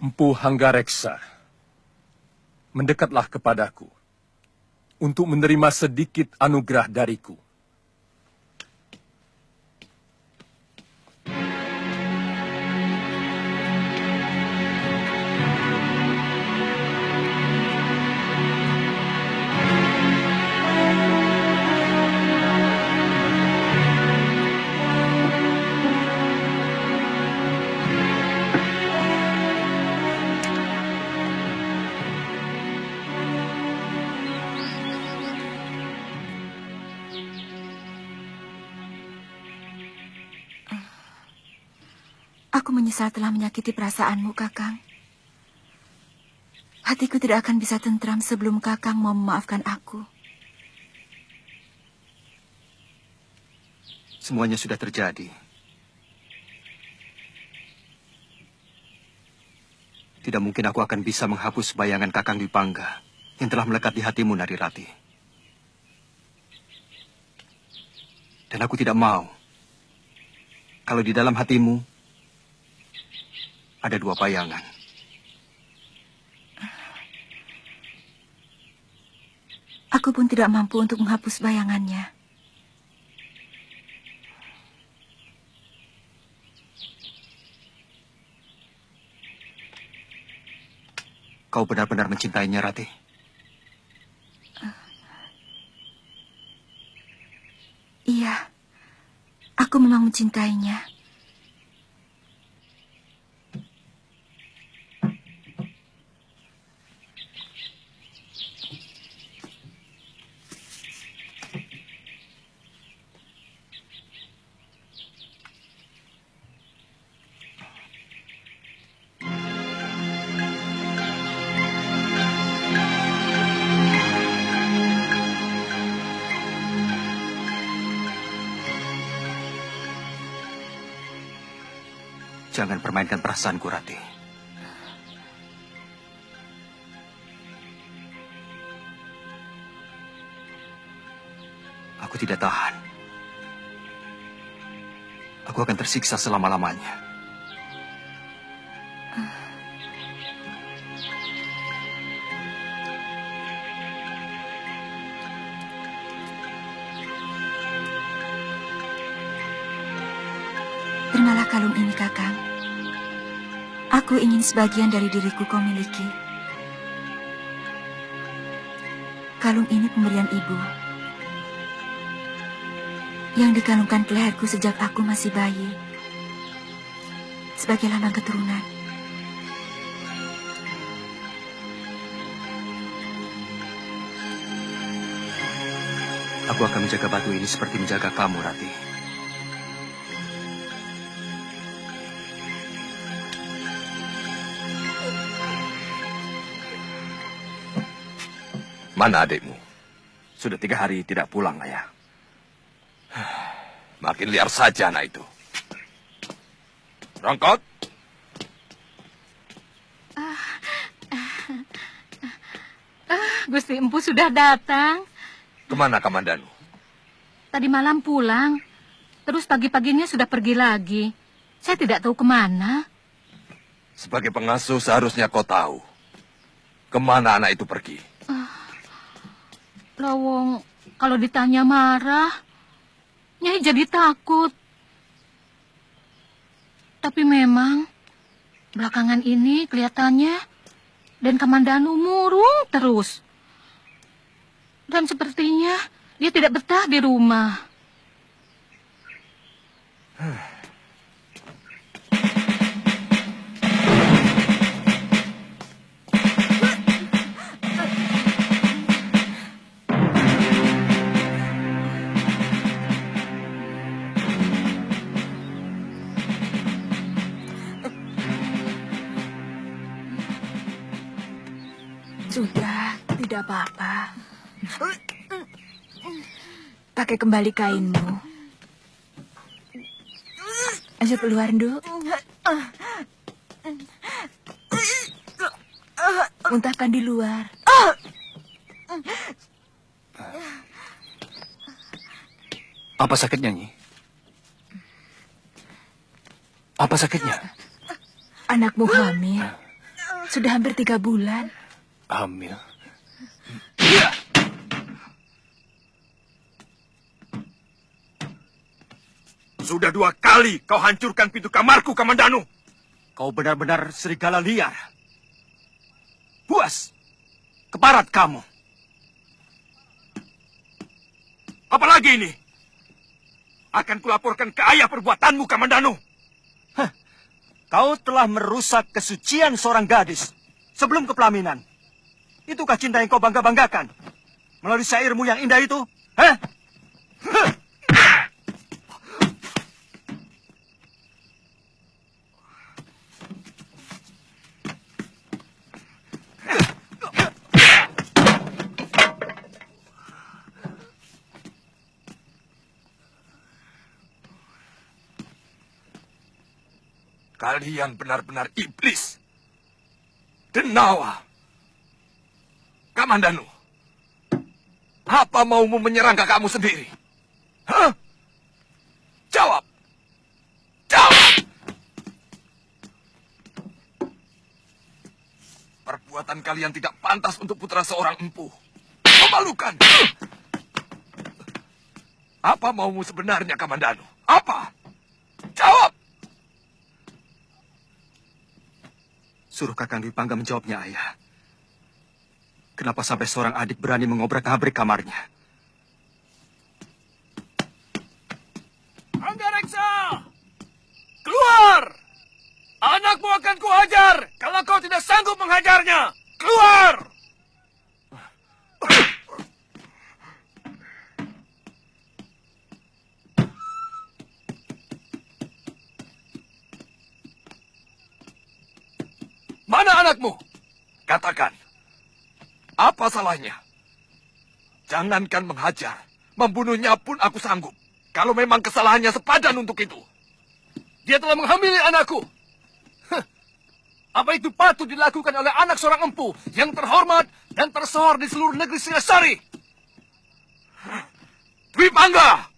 Empu Hanggareksa, mendekatlah kepadaku untuk menerima sedikit anugerah dariku. Aku menyesal telah menyakiti perasaanmu, Kakang. Hatiku tidak akan bisa tentram sebelum Kakang mau memaafkan aku. Semuanya sudah terjadi. Tidak mungkin aku akan bisa menghapus bayangan Kakang Dwipangga yang telah melekat di hatimu, Narirati. Dan aku tidak mau kalau di dalam hatimu ada dua bayangan. Aku pun tidak mampu untuk menghapus bayangannya. Kau benar-benar mencintainya, Rati? Iya, aku memang mencintainya. Jangan permainkan perasaanku, Rati. Aku tidak tahan. Aku akan tersiksa selama-lamanya. Terimalah kalung ini, Kakang. Aku ingin sebagian dari diriku kau miliki. Kalung ini pemberian ibu yang dikalungkan ke leherku sejak aku masih bayi, sebagai lambang keturunan. Aku akan menjaga batu ini seperti menjaga kamu, Rati. Mana adikmu? Sudah 3 hari tidak pulang, Ayah. Makin liar saja anak itu. Rongkot. Gusti Empu sudah datang. Kemana Kamandanu? Tadi malam pulang. Terus pagi-paginya sudah pergi lagi. Saya tidak tahu kemana. Sebagai pengasuh seharusnya kau tahu. Kemana anak itu pergi? Lawong, kalau ditanya marah, Nyai jadi takut. Tapi memang, belakangan ini kelihatannya dan Kamandanu murung terus. Dan sepertinya dia tidak betah di rumah. Sudah, tidak apa-apa. Pakai kembali kainmu. Ayo keluar, Nduk. Muntahkan di luar. Apa sakitnya, Nyi? Apa sakitnya? Anakmu hamil. Sudah hampir 3 bulan. Hamil. Sudah 2 kali kau hancurkan pintu kamarku, Kamandanu. Kau benar-benar serigala liar. Puas. Keparat kamu. Apalagi ini? Akan kulaporkan ke ayah perbuatanmu, Kamandanu. Kau telah merusak kesucian seorang gadis sebelum kepelaminan. Itukah cinta yang kau bangga-banggakan? Melalui syairmu yang indah itu? Hah? Kalian benar-benar iblis. Denawa. Kamandanu, apa maumu menyerang kakakmu sendiri? Hah? Jawab! Jawab! Perbuatan kalian tidak pantas untuk putra seorang empu. Memalukan. Apa maumu sebenarnya, Kamandanu? Apa? Jawab! Suruh Kakang Dwi Pangga menjawabnya, Ayah. Kenapa sampai seorang adik berani mengobrak-abrik kamarnya? Anggareksa! Keluar! Anakmu akan kuhajar kalau kau tidak sanggup menghajarnya. Keluar! Mana anakmu? Katakan. Apa salahnya? Jangankan menghajar, membunuhnya pun aku sanggup. Kalau memang kesalahannya sepadan untuk itu. Dia telah menghamili anakku. Apa itu patut dilakukan oleh anak seorang empu yang terhormat dan tersohor di seluruh negeri Singasari? Dwi Pangga!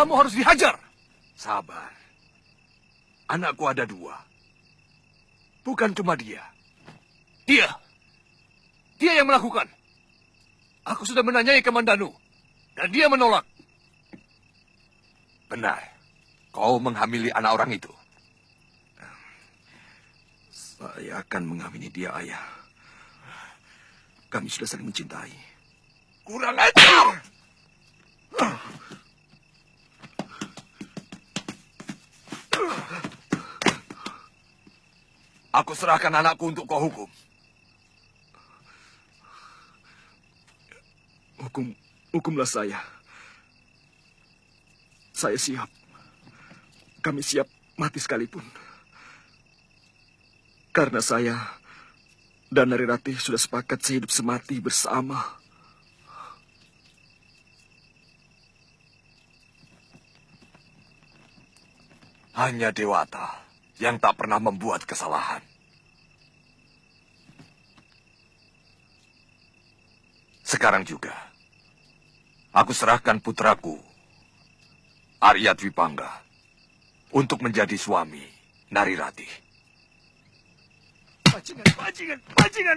Kamu harus dihajar. Sabar. Anakku ada 2. Bukan cuma dia. Dia yang melakukan. Aku sudah menanyai Kamandanu. Dan dia menolak. Benar. Kau menghamili anak orang itu. Saya akan menghamili dia, Ayah. Kami sudah saling mencintai. Kurang ajar! Aku serahkan anakku untuk kau hukum. Hukumlah saya. Saya siap. Kami siap mati sekalipun. Karena saya dan Narirati sudah sepakat sehidup semati bersama. Hanya Dewata yang tak pernah membuat kesalahan. Sekarang juga, aku serahkan putraku, Arya Dwi Pangga, untuk menjadi suami Narirati. Bajingan!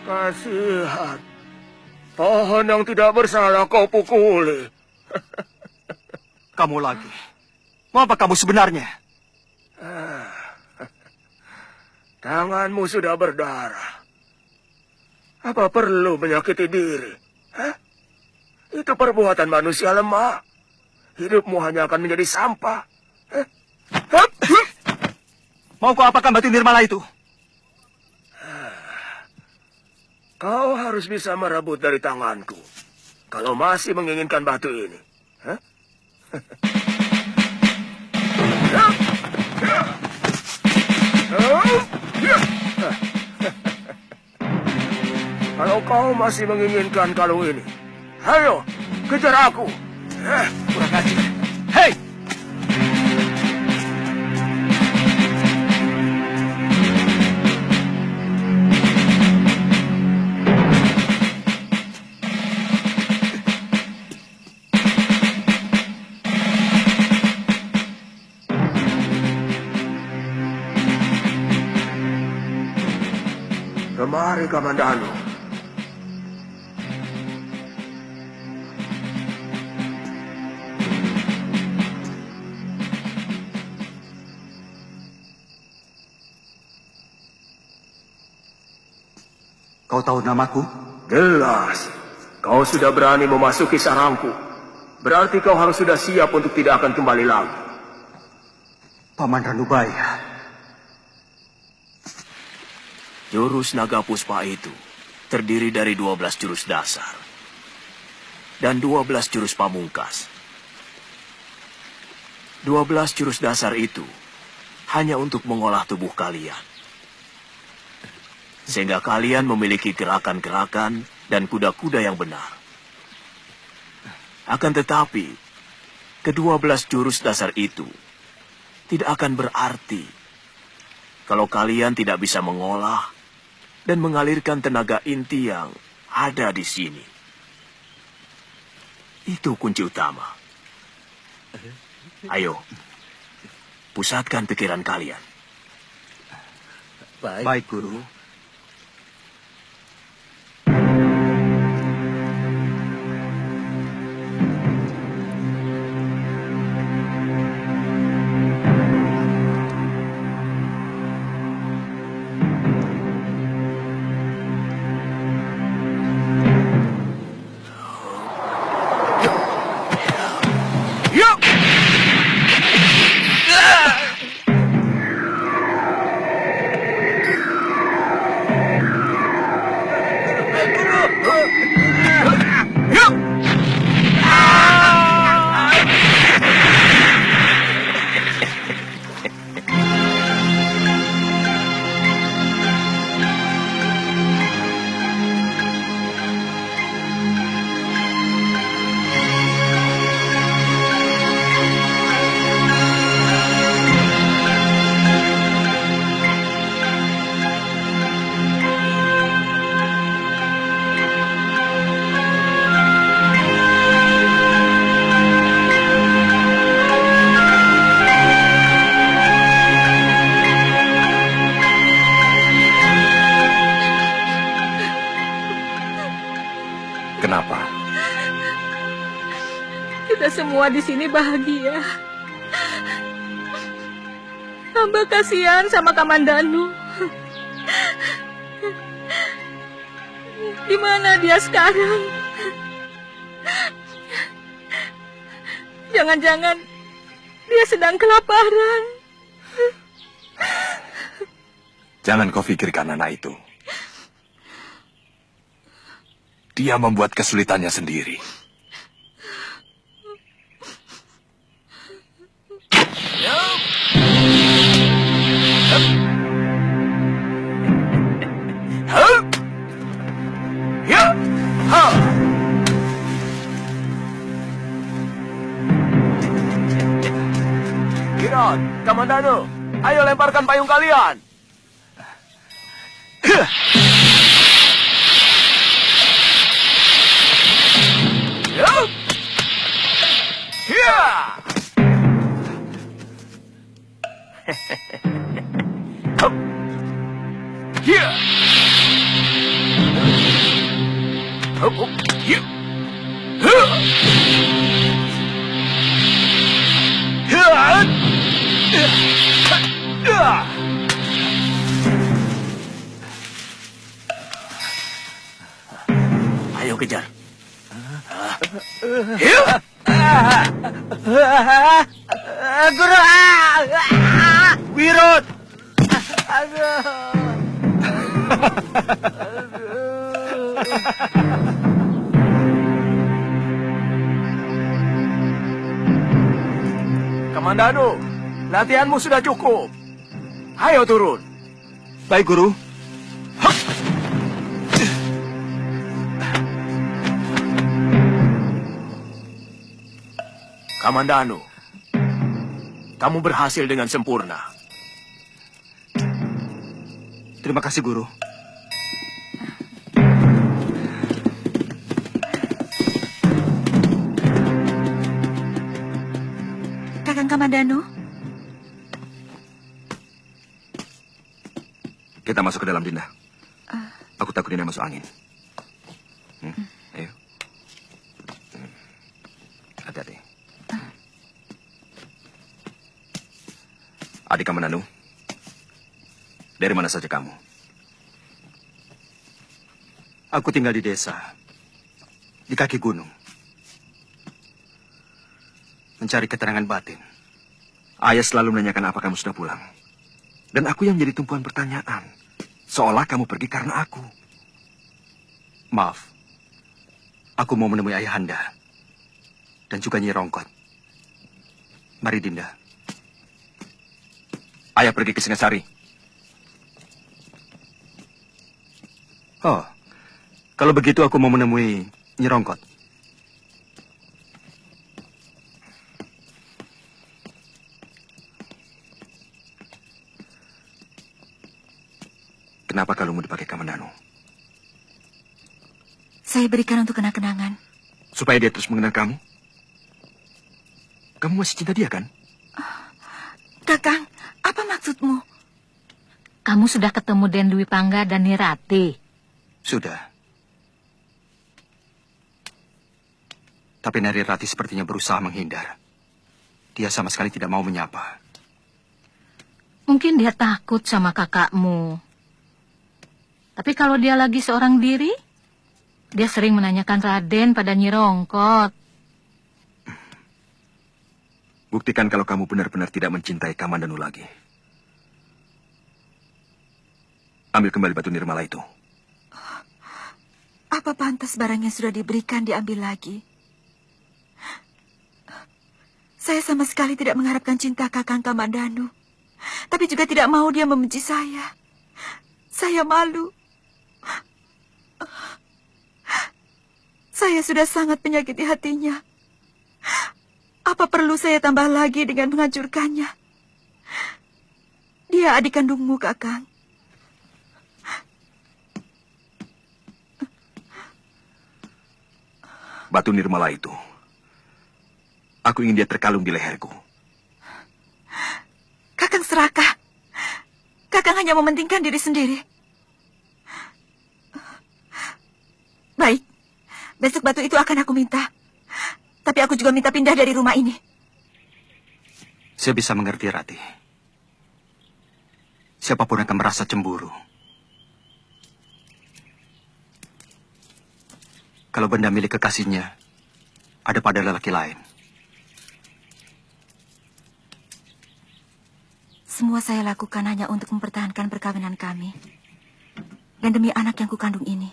Kasihan. Pohon yang tidak bersalah kau pukuli. Kamu lagi. Mau apa kamu sebenarnya? Tanganmu sudah berdarah. Apa perlu menyakiti diri? Hah? Itu perbuatan manusia lemah. Hidupmu hanya akan menjadi sampah. Mau kau apakan batu nirmala itu? Kau harus bisa merebut dari tanganku. Kalau masih menginginkan batu ini. Hah? Kalau kau masih menginginkan kalung ini, ayo, kejar aku. Kurang ajar. Hei! Kemari, Kamandanu. Kau tahu namaku? Jelas. Kau sudah berani memasuki sarangku. Berarti kau harus sudah siap untuk tidak akan kembali lagi. Paman Ranubaya. Jurus naga puspa itu terdiri dari 12 jurus dasar. Dan 12 jurus pamungkas. 12 jurus dasar itu hanya untuk mengolah tubuh kalian. Sehingga kalian memiliki gerakan-gerakan dan kuda-kuda yang benar. Akan tetapi, ke-12 jurus dasar itu tidak akan berarti kalau kalian tidak bisa mengolah dan mengalirkan tenaga inti yang ada di sini. Itu kunci utama. Ayo, pusatkan pikiran kalian. Baik, Guru. Kenapa? Kita semua di sini bahagia. Hamba kasihan sama Kamandanu. Di mana dia sekarang? Jangan-jangan dia sedang kelaparan. Jangan kau pikirkan anak itu. Dia membuat kesulitannya sendiri. Kiron, Kamandanu, ayo lemparkan payung kalian. Ayo kejar. Guru, Wirut. Kamandanu, latihanmu sudah cukup. Ayo turun. Baik, Guru. Kamandanu, kamu berhasil dengan sempurna. Terima kasih, Guru. Kakang Kamandanu, Kita masuk ke dalam, Dinda. Aku takut Dinda masuk angin. Ayo. Hati-hati. Adik Kamandanu, dari mana saja kamu? Aku tinggal di desa, di kaki gunung. Mencari keterangan batin. Ayah selalu menanyakan apa kamu sudah pulang. Dan aku yang menjadi tumpuan pertanyaan. Seolah kamu pergi karena aku. Maaf, aku mau menemui Ayahanda. Dan juga Nyi Rongkot. Mari, Dinda. Ayah pergi ke Singasari. Oh, kalau begitu aku mau menemui Nyi Rongkot. Kenapa kalungmu dipakai Kamandanu? Saya berikan untuk kenang-kenangan. Supaya dia terus mengenal kamu? Kamu masih cinta dia, kan? Kakang, apa maksudmu? Kamu sudah ketemu Den Dwi Pangga dan Nirati? Sudah. Tapi Narirati sepertinya berusaha menghindar. Dia sama sekali tidak mau menyapa. Mungkin dia takut sama kakakmu. Tapi kalau dia lagi seorang diri, dia sering menanyakan Raden pada Nyi Rongkot. Buktikan kalau kamu benar-benar tidak mencintai Kamandanu lagi. Ambil kembali batu nirmala itu. Apa pantas barang yang sudah diberikan diambil lagi? Saya sama sekali tidak mengharapkan cinta Kakang Kamandanu. Tapi juga tidak mau dia membenci saya. Saya malu. Saya sudah sangat menyakiti hatinya. Apa perlu saya tambah lagi dengan menghancurkannya? Dia adik kandungmu, Kakang. Batu nirmala itu. Aku ingin dia terkalung di leherku. Kakang serakah. Kakang hanya mementingkan diri sendiri. Baik. Besok batu itu akan aku minta. Tapi aku juga minta pindah dari rumah ini. Saya bisa mengerti, Rati. Siapapun akan merasa cemburu. Kalau benda milik kekasihnya ada pada lelaki lain. Semua saya lakukan hanya untuk mempertahankan perkawinan kami. Dan demi anak yang kukandung ini.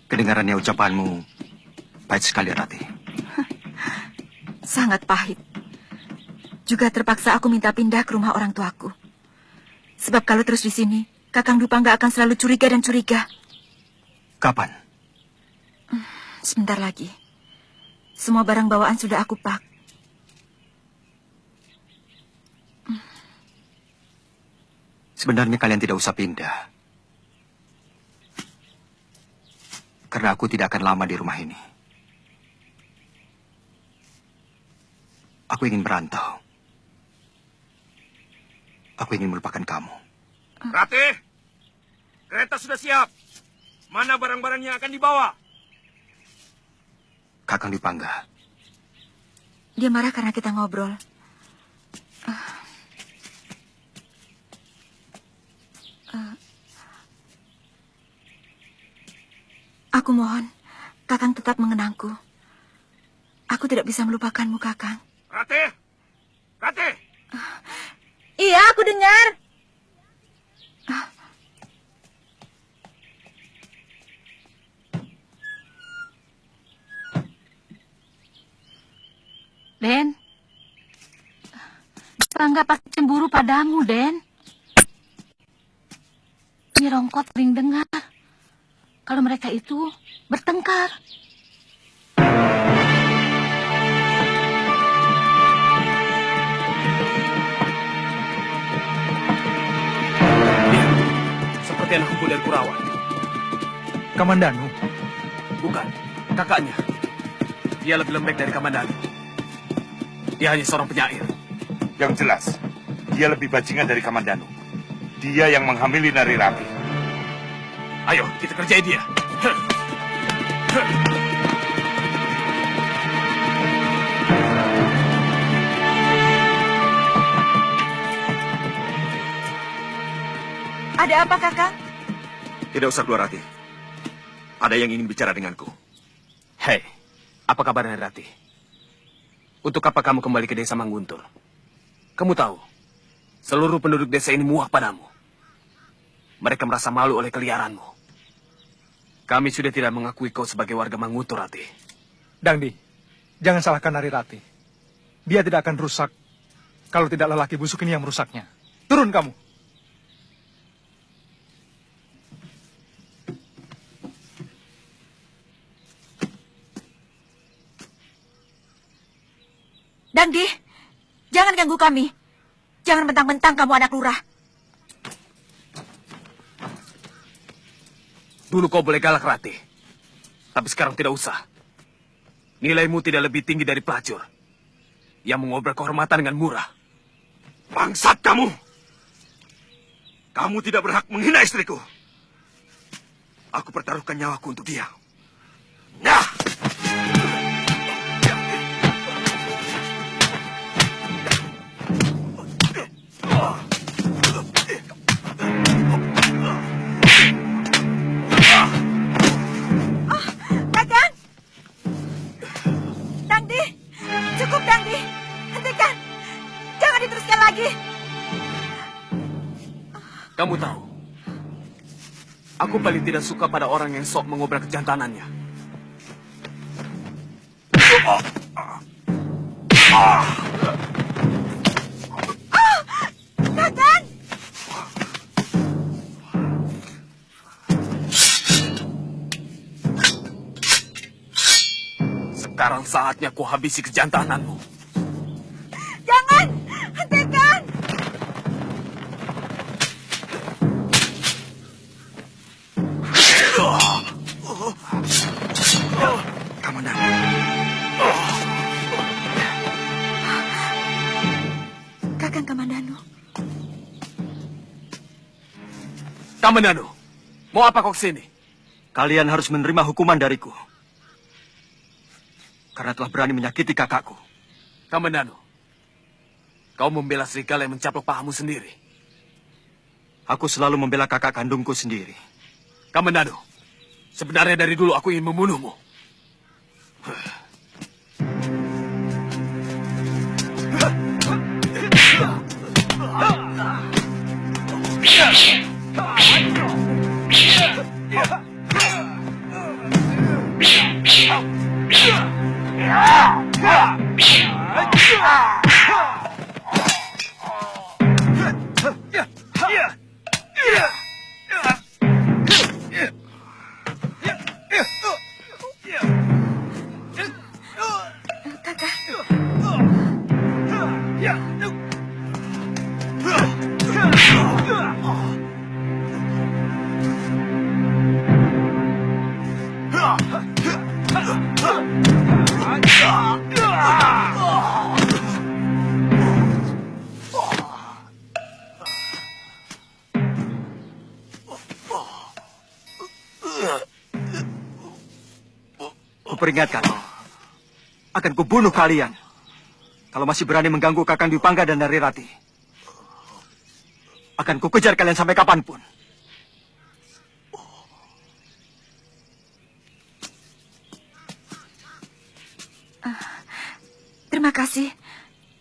Kedengarannya ucapanmu pahit sekali, Rati. Sangat pahit. Juga terpaksa aku minta pindah ke rumah orang tuaku. Sebab kalau terus di sini, Kakang Dwi Pangga akan selalu curiga dan curiga. Kapan? Sebentar lagi. Semua barang bawaan sudah aku pak. Sebenarnya kalian tidak usah pindah. Karena aku tidak akan lama di rumah ini. Aku ingin merantau. Aku ingin melupakan kamu. Rati, kereta sudah siap. Mana barang-barang yang akan dibawa? Kakang Dwi Pangga. Dia marah karena kita ngobrol. Aku mohon, Kakang tetap mengenangku. Aku tidak bisa melupakanmu, Kakang. Rati! Rati! Iya, aku dengar. Den, Pangga pasti cemburu padamu, Den. Nyi Rongkot sering dengar kalau mereka itu bertengkar. Seperti anak kuda dari Kurawan. Kamandanu? Bukan, kakaknya. Dia lebih lembek dari Kamandanu. Dia hanya seorang penyair. Yang jelas, dia lebih bajingan dari Kamandanu. Dia yang menghamili Narirati. Ayo, kita kerjai dia. Ada apa, Kakang? Tidak usah keluar, Rati. Ada yang ingin bicara denganku. Hei, apa kabarnya Rati? Untuk apa kamu kembali ke desa Mangguntur? Kamu tahu, seluruh penduduk desa ini muak padamu. Mereka merasa malu oleh keliaranmu. Kami sudah tidak mengakui kau sebagai warga Mangguntur, Rati. Dangdi, jangan salahkan Nari Rati. Dia tidak akan rusak kalau tidak lelaki busuk ini yang merusaknya. Turun kamu. Dangdi, jangan ganggu kami. Jangan mentang-mentang kamu anak lurah. Dulu kau boleh galak, Rati. Tapi sekarang tidak usah. Nilaimu tidak lebih tinggi dari pelacur yang mengobrol kehormatan dengan murah. Bangsat kamu! Kamu tidak berhak menghina istriku. Aku pertaruhkan nyawaku untuk dia. Nah! Kakang! Dangdi! Cukup, Dangdi! Hentikan! Jangan diteruskan lagi! Kamu tahu, aku paling tidak suka pada orang yang sok mengobrol kejantanannya. Kakang! Sekarang saatnya ku habisi kejantananmu. Jangan! Hentikan! Kamandan. Kakang Kamandanu. Kamandanu, mau apa kau kesini? Kalian harus menerima hukuman dariku. Karena telah berani menyakiti kakakku. Kamandanu, kau membela serigala yang mencaplok pahamu sendiri. Aku selalu membela kakak kandungku sendiri. Kamandanu, sebenarnya dari dulu aku ingin membunuhmu. Kuperingatkan, akan kubunuh kalian kalau masih berani mengganggu Kakang Dwi-Pangga dan Nari Rati. Akan kukejar kalian sampai kapanpun. Terima kasih.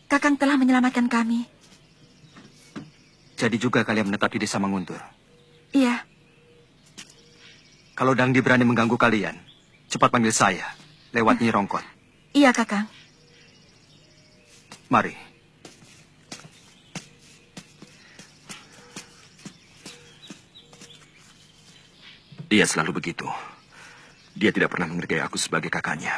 Kakang telah menyelamatkan kami. Jadi juga kalian menetap di desa Manguntur. Iya. Kalau Dangdi berani mengganggu kalian, cepat panggil saya lewat Nyi Rongkot. Iya, Kakang. Mari. Dia selalu begitu. Dia tidak pernah menghargai aku sebagai kakaknya.